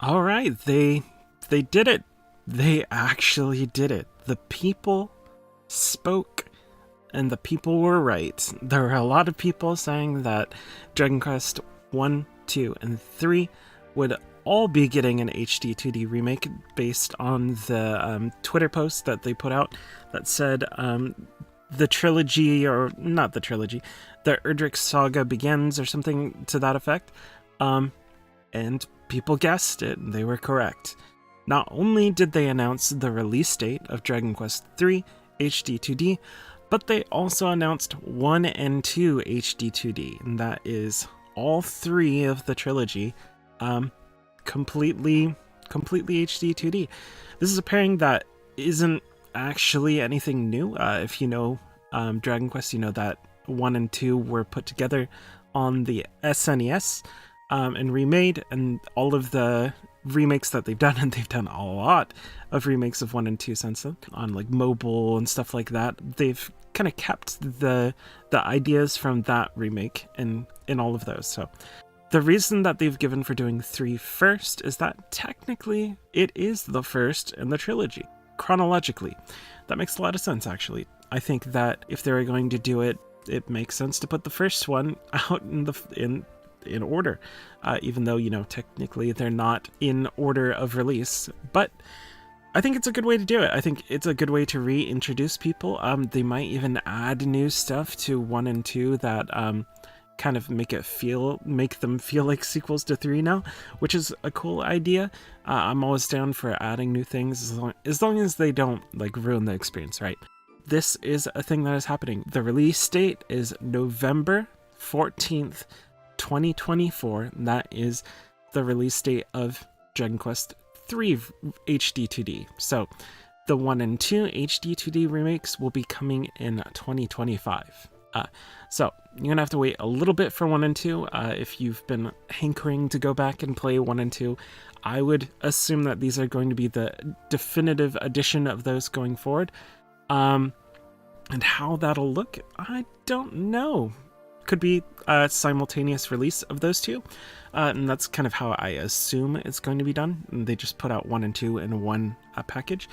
All right, they did it. They actually did it. The people spoke, and the people were right. There were a lot of people saying that Dragon Quest 1, 2, and 3 would all be getting an HD-2D remake based on the Twitter post that they put out that said the trilogy, or not the trilogy, the Erdrick saga begins, or something to that effect. And people guessed it, and they were correct. Not only did they announce the release date of Dragon Quest III HD-2D, but they also announced 1 and 2 HD-2D, and that is all three of the trilogy completely HD-2D. This is a pairing that isn't actually anything new. If you know Dragon Quest, you know that 1 and 2 were put together on the SNES and remade, and all of the remakes that they've done, and they've done a lot of remakes of 1 and 2 since then, on like mobile and stuff like that. They've kind of kept the ideas from that remake in all of those. So the reason that they've given for doing 3 first is that technically it is the first in the trilogy, chronologically. That makes a lot of sense, actually. I think that if they were going to do it, it makes sense to put the first one out in order, even though, you know, technically they're not in order of release. But I think it's a good way to do it. I think it's a good way to reintroduce people. They might even add new stuff to 1 and 2 that kind of make them feel like sequels to 3 now, which is a cool idea. I'm always down for adding new things as long as they don't like ruin the experience, right? This is a thing that is happening. The release date is November 14th, 2024. And that is the release date of Dragon Quest III HD-2D. So the 1 and 2 HD-2D remakes will be coming in 2025. So you're gonna have to wait a little bit for 1 and 2. If you've been hankering to go back and play 1 and 2, I would assume that these are going to be the definitive edition of those going forward. And how that'll look, I don't know. Could be a simultaneous release of those two, and that's kind of how I assume it's going to be done. They just put out 1 and 2 in one package,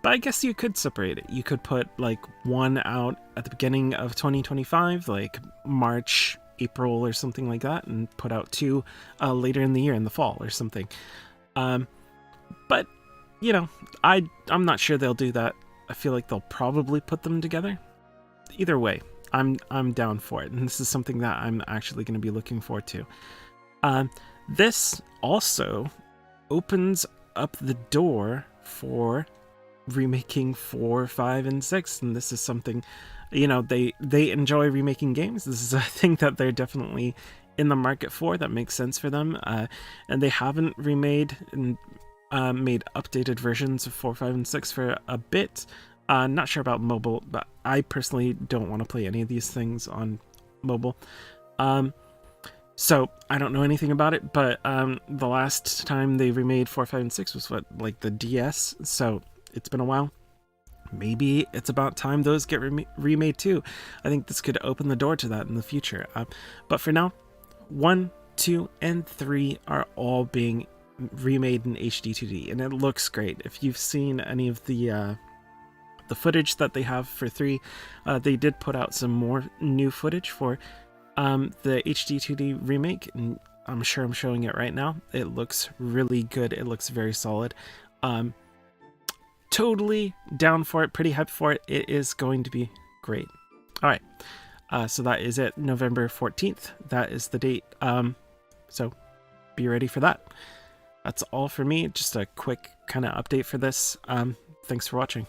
but I guess you could separate it. You could put like 1 out at the beginning of 2025, like March, April, or something like that, and put out 2 later in the year, in the fall or something. But you know, I'm not sure they'll do that. I feel like they'll probably put them together. Either way, I'm down for it, and this is something that I'm actually going to be looking forward to. This also opens up the door for remaking 4, 5, and 6, and this is something, you know, they enjoy remaking games. This is a thing that they're definitely in the market for, that makes sense for them, and they haven't remade and made updated versions of 4, 5, and 6 for a bit. Not sure about mobile, but I personally don't want to play any of these things on mobile. So I don't know anything about it, but the last time they remade 4, 5, and 6 was like the DS, so it's been a while. Maybe it's about time those get remade too. I think this could open the door to that in the future. But for now, 1, 2, and 3 are all being remade in HD-2D, and it looks great. If you've seen any of the footage that they have for 3, they did put out some more new footage for the HD-2D remake, and I'm sure I'm showing it right now. It looks really good. It looks very solid. Totally down for it, pretty hyped for it. It is going to be great. All right, so that is it. November 14th, that is the date. So be ready for that. That's all for me. Just a quick kind of update for this. Thanks for watching.